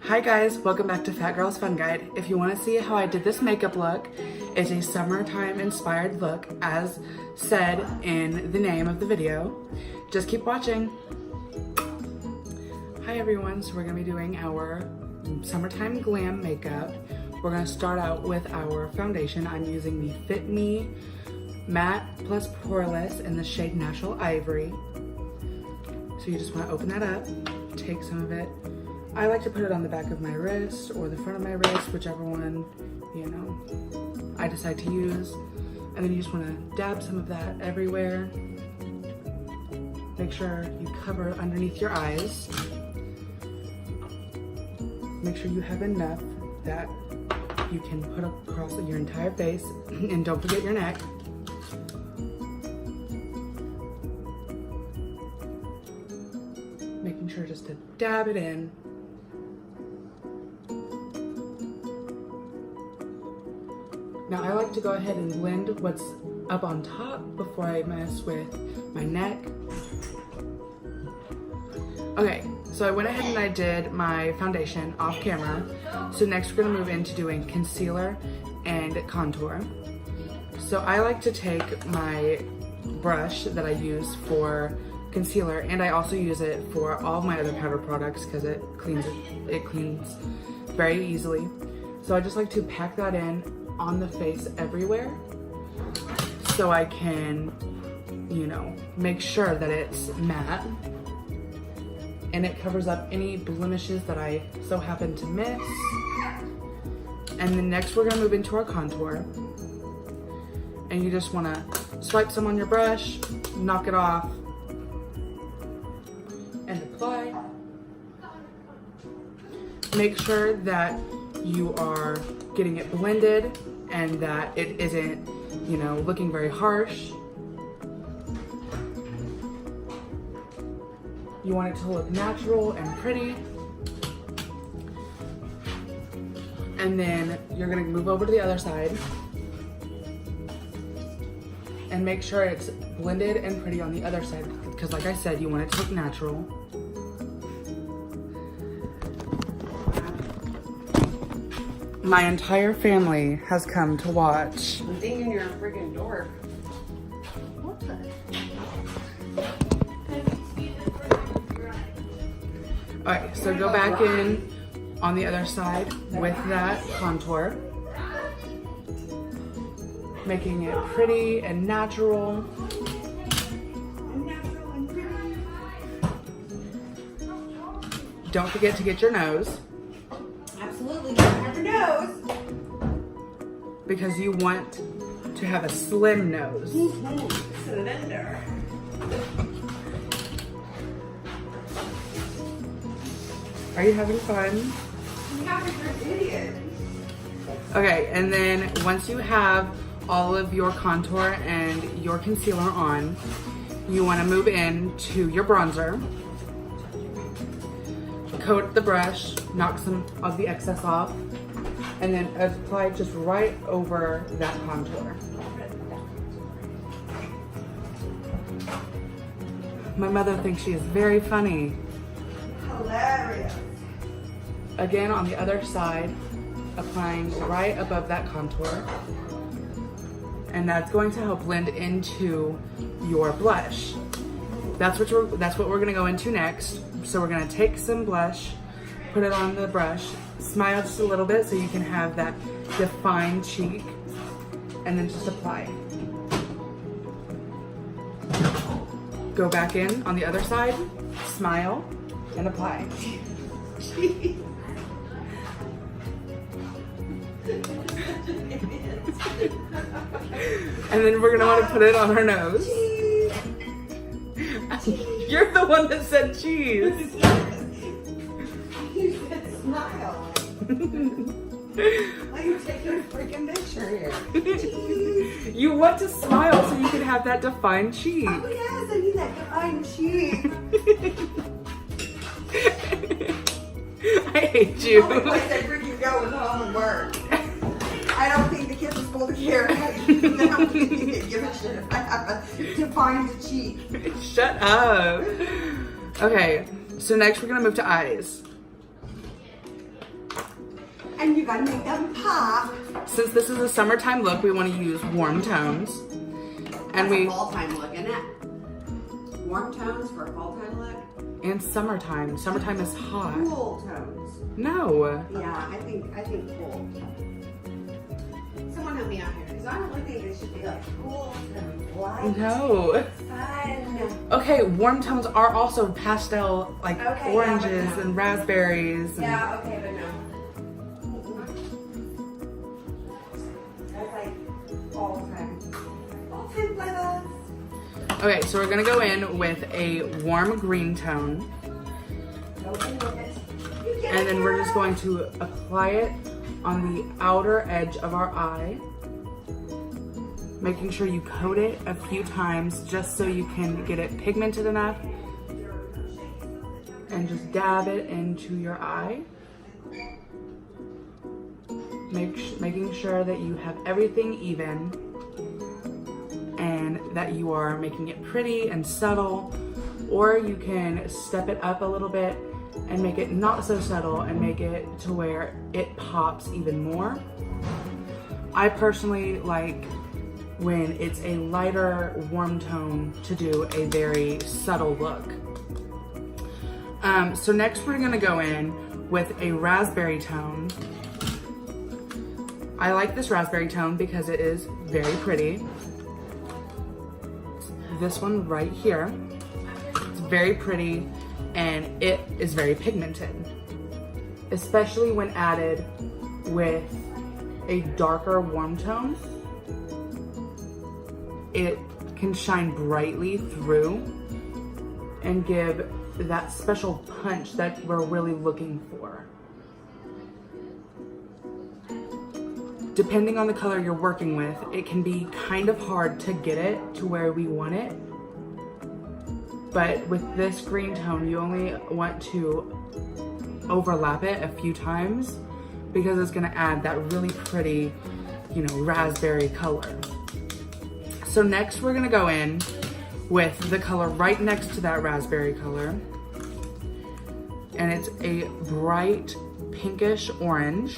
Hi guys, welcome back to Fat Girl's Fun Guide. If you want to see how I did this makeup look, it's a summertime inspired look as said in the name of the video. Just keep watching. Hi everyone, so we're going to be doing our summertime glam makeup. We're going to start out with our foundation. I'm using the Fit Me Matte Plus Poreless in the shade Natural Ivory. So you just want to open that up, take some of it. I like to put it on the back of my wrist or the front of my wrist, whichever one, I decide to use. And then you just want to dab some of that everywhere. Make sure you cover underneath your eyes. Make sure you have enough that you can put across your entire face, and don't forget your neck. Making sure just to dab it in. Now I like to go ahead and blend what's up on top before I mess with my neck. Okay, so I went ahead and I did my foundation off camera. So next we're gonna move into doing concealer and contour. So I like to take my brush that I use for concealer, and I also use it for all of my other powder products because it cleans very easily. So I just like to pack that in on the face everywhere so I can, make sure that it's matte and it covers up any blemishes that I so happen to miss. And then next we're gonna move into our contour. And you just wanna swipe some on your brush, knock it off, and apply. Make sure that you are getting it blended and that it isn't, looking very harsh. You want it to look natural and pretty. And then you're gonna move over to the other side and make sure it's blended and pretty on the other side, because like I said, you want it to look natural. My entire family has come to watch. I'm thinking you're a freaking dork. What the? Alright, so go back in on the other side with that contour. Making it pretty and natural. Don't forget to get your nose. Absolutely, you have your nose. Because you want to have a slim nose. Slender. Are you having fun? Yeah, you're an idiot. Okay, and then once you have all of your contour and your concealer on, you want to move into your bronzer. Coat the brush, knock some of the excess off, and then apply just right over that contour. My mother thinks she is very funny. Hilarious. Again, on the other side, applying right above that contour. And that's going to help blend into your blush. That's what we're gonna go into next. So we're gonna take some blush, put it on the brush, smile just a little bit so you can have that defined cheek, and then just apply. Go back in on the other side, smile, and apply. And then we're gonna wanna put it on her nose. You're the one that said cheese. You said smile. Why are you taking a freaking picture here? You want to smile so you can have that defined cheek. Oh yes, I need that defined cheek. I hate you. The only place I freaking go is home and work. I don't think the kids are supposed to care. I don't think you give a shit if I have a defined cheek. Shut up. Okay, so next we're gonna move to eyes. And you gotta make them pop. Since this is a summertime look, we want to use warm tones. And That's a fall time look, isn't it? Warm tones for a fall time look. And summertime. Summertime is hot. Cool tones. No. Yeah, I think cool. Someone help me out here, because I don't really think they should be like cool and light. No. Fun. Okay, warm tones are also pastel, like Okay, oranges yeah, but no. and raspberries. And Yeah, okay, but no. That's like fall time. Fall time with us. Okay, so we're gonna go in with a warm green tone. Go in with it. You get And it, then we're just girl. going to apply it on the outer edge of our eye. Making sure you coat it a few times just so you can get it pigmented enough. And just dab it into your eye. Making sure that you have everything even and that you are making it pretty and subtle, or you can step it up a little bit and make it not so subtle and make it to where it pops even more. I personally like when it's a lighter warm tone to do a very subtle look. So next we're gonna go in with a raspberry tone. I like this raspberry tone because it is very pretty. This one right here, it's very pretty and it is very pigmented, especially when added with a darker warm tone. It can shine brightly through and give that special punch that we're really looking for. Depending on the color you're working with, it can be kind of hard to get it to where we want it. But with this green tone, you only want to overlap it a few times because it's gonna add that really pretty, you know, raspberry color. So next we're gonna go in with the color right next to that raspberry color. And it's a bright pinkish orange.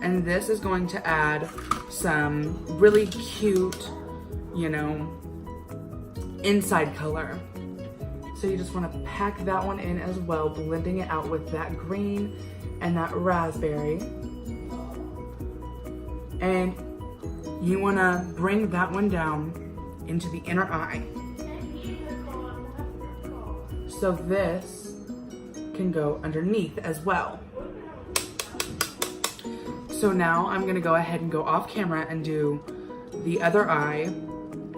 And this is going to add some really cute, you know, inside color. So you just want to pack that one in as well, blending it out with that green and that raspberry. And you want to bring that one down into the inner eye. So this can go underneath as well. So now I'm gonna go ahead and go off camera and do the other eye,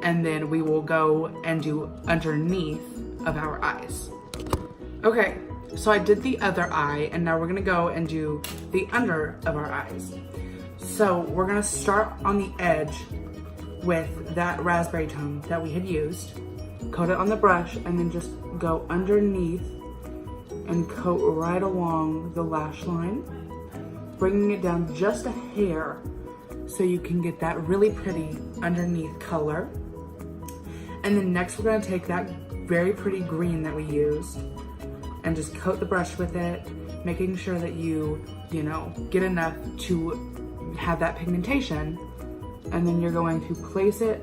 and then we will go and do underneath of our eyes. Okay, so I did the other eye, and now we're gonna go and do the under of our eyes. So we're gonna start on the edge with that raspberry tone that we had used, coat it on the brush, and then just go underneath and coat right along the lash line, bringing it down just a hair so you can get that really pretty underneath color. And then next we're gonna take that very pretty green that we used and just coat the brush with it, making sure that you know, get enough to have that pigmentation. And then you're going to place it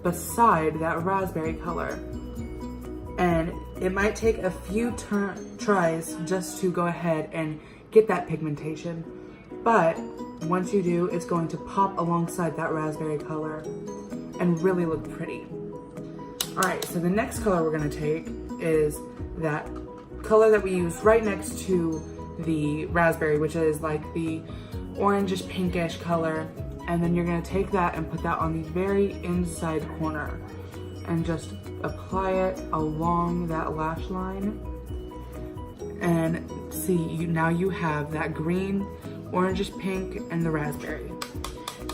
beside that raspberry color. And it might take a few tries just to go ahead and get that pigmentation. But once you do, it's going to pop alongside that raspberry color and really look pretty. All right, so the next color we're gonna take is that color that we used right next to the raspberry, which is like the orangish pinkish color. And then you're gonna take that and put that on the very inside corner and just apply it along that lash line. And see, now you have that green, orangish pink, and the raspberry.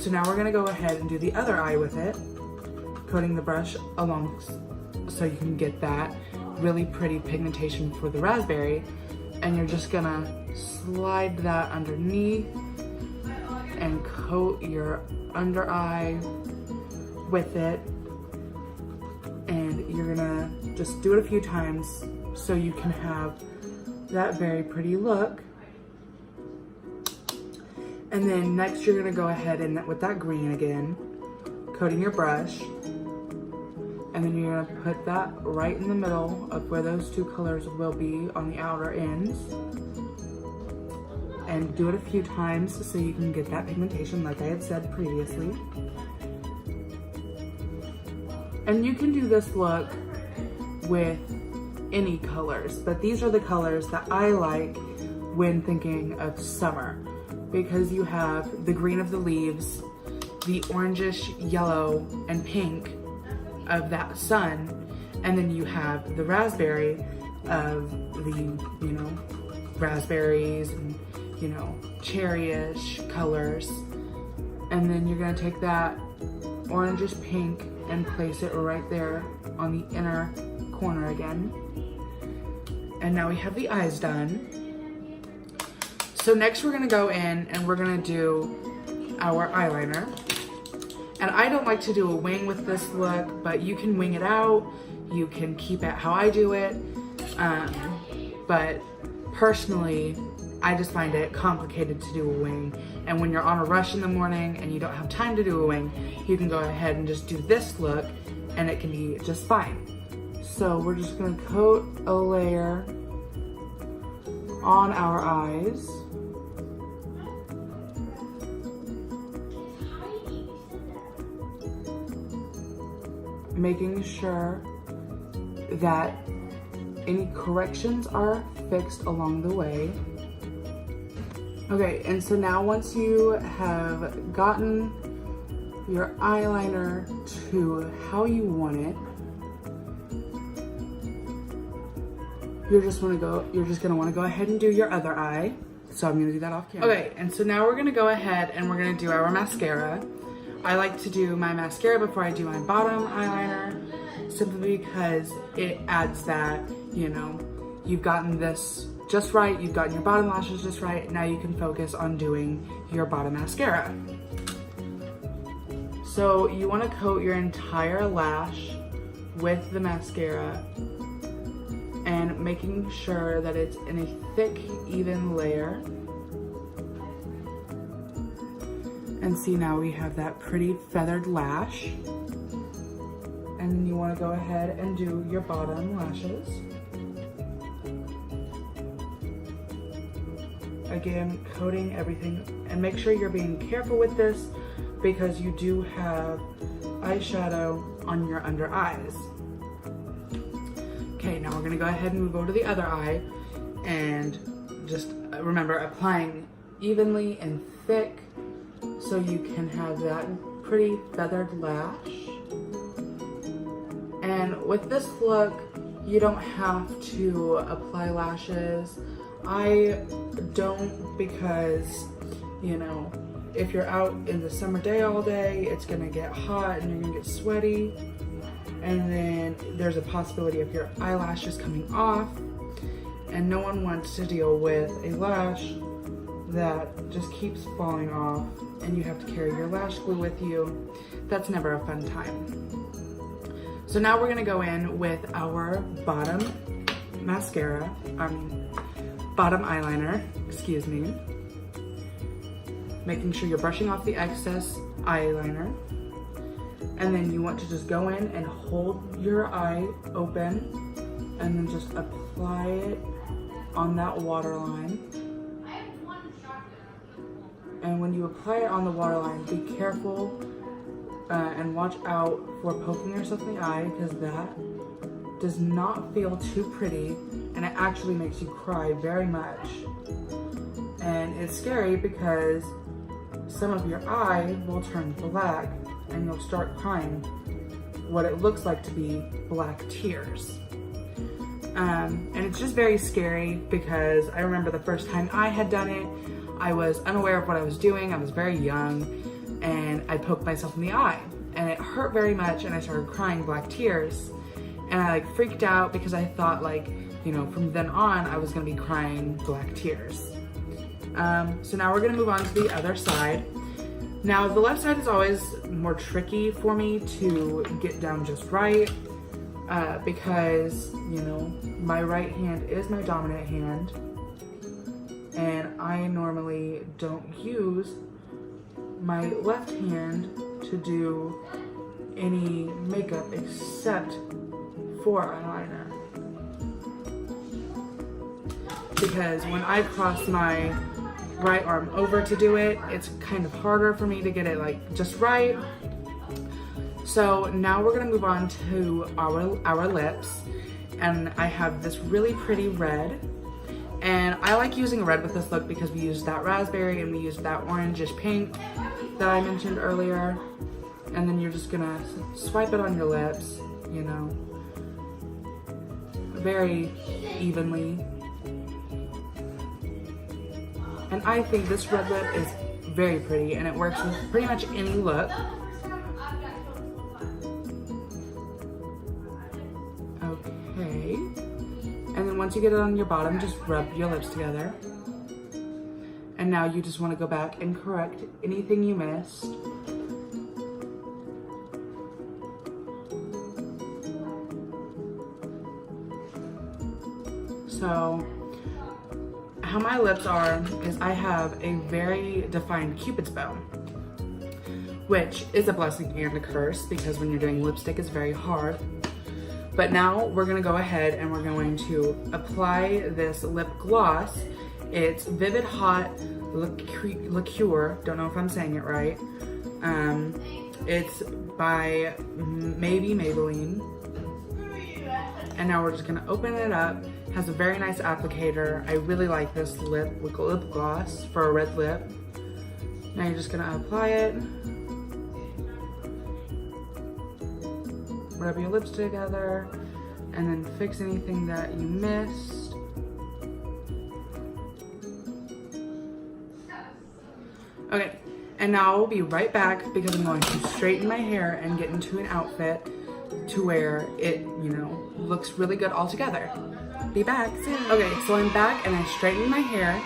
So now we're gonna go ahead and do the other eye with it, coating the brush along so you can get that really pretty pigmentation for the raspberry. And you're just gonna slide that underneath and coat your under eye with it. And you're gonna just do it a few times so you can have that very pretty look. And then next you're gonna go ahead and with that green again, coating your brush. And then you're gonna put that right in the middle of where those two colors will be on the outer ends. And do it a few times so you can get that pigmentation like I had said previously. And you can do this look with any colors, but these are the colors that I like when thinking of summer, because you have the green of the leaves, the orangish yellow and pink of that sun, and then you have the raspberry of the, you know, raspberries and, you know, cherryish colors. And then you're gonna take that orangish pink and place it right there on the inner corner again. And now we have the eyes done. So next we're gonna go in and we're gonna do our eyeliner. And I don't like to do a wing with this look, but you can wing it out. You can keep it how I do it. But personally, I just find it complicated to do a wing. And when you're on a rush in the morning and you don't have time to do a wing, you can go ahead and just do this look and it can be just fine. So we're just gonna coat a layer on our eyes. Making sure that any corrections are fixed along the way. Okay, and so now once you have gotten your eyeliner to how you want it, you're just gonna wanna go ahead and do your other eye. So I'm gonna do that off camera. Okay, and so now we're gonna go ahead and we're gonna do our mascara. I like to do my mascara before I do my bottom eyeliner, simply because it adds that, you know, you've gotten this just right, you've gotten your bottom lashes just right, now you can focus on doing your bottom mascara. So you wanna coat your entire lash with the mascara and making sure that it's in a thick, even layer. And see, now we have that pretty feathered lash. And then you wanna go ahead and do your bottom lashes. Again, coating everything, and make sure you're being careful with this because you do have eyeshadow on your under eyes. Okay, now we're gonna go ahead and move over to the other eye and just remember applying evenly and thick so you can have that pretty feathered lash. And with this look, you don't have to apply lashes. I don't, because, you know, if you're out in the summer day all day, it's gonna get hot and you're gonna get sweaty. And then there's a possibility of your eyelashes coming off, and no one wants to deal with a lash that just keeps falling off and you have to carry your lash glue with you. That's never a fun time. So now we're gonna go in with our bottom mascara, bottom eyeliner, excuse me. Making sure you're brushing off the excess eyeliner. And then you want to just go in and hold your eye open and then just apply it on that waterline. And when you apply it on the waterline, be careful and watch out for poking yourself in the eye, because that does not feel too pretty and it actually makes you cry very much. And it's scary because some of your eye will turn black and you'll start crying what it looks like to be black tears. And it's just very scary because I remember the first time I had done it, I was unaware of what I was doing. I was very young and I poked myself in the eye and it hurt very much and I started crying black tears. And I like freaked out because I thought, like, you know, from then on I was gonna be crying black tears. So now we're gonna move on to the other side. Now the left side is always more tricky for me to get down just right because, you know, my right hand is my dominant hand and I normally don't use my left hand to do any makeup except for eyeliner. Because when I cross my right arm over to do it, it's kind of harder for me to get it like just right. So now we're gonna move on to our lips, and I have this really pretty red, and I like using red with this look because we used that raspberry and we used that orangish pink that I mentioned earlier. And then you're just gonna swipe it on your lips, you know, very evenly. And I think this red lip is very pretty, and it works with pretty much any look. Okay. And then once you get it on your bottom, just rub your lips together. And now you just want to go back and correct anything you missed. So, how my lips are is I have a very defined Cupid's bow, which is a blessing and a curse because when you're doing lipstick it's very hard. But now we're gonna go ahead and we're going to apply this lip gloss. It's Vivid Hot Liqueur, don't know if I'm saying it right. It's by maybe Maybelline. And now we're just gonna open it up. It has a very nice applicator. I really like this lip gloss for a red lip. Now you're just gonna apply it. Rub your lips together and then fix anything that you missed. Okay, and now I'll be right back because I'm going to straighten my hair and get into an outfit to where it, you know, looks really good all together. Be back soon. Okay, so I'm back and I straightened my hair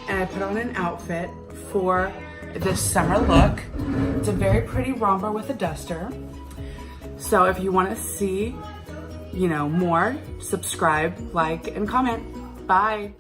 and I put on an outfit for this summer look. It's a very pretty romper with a duster. So if you want to see, you know, more, subscribe, like, and comment. Bye.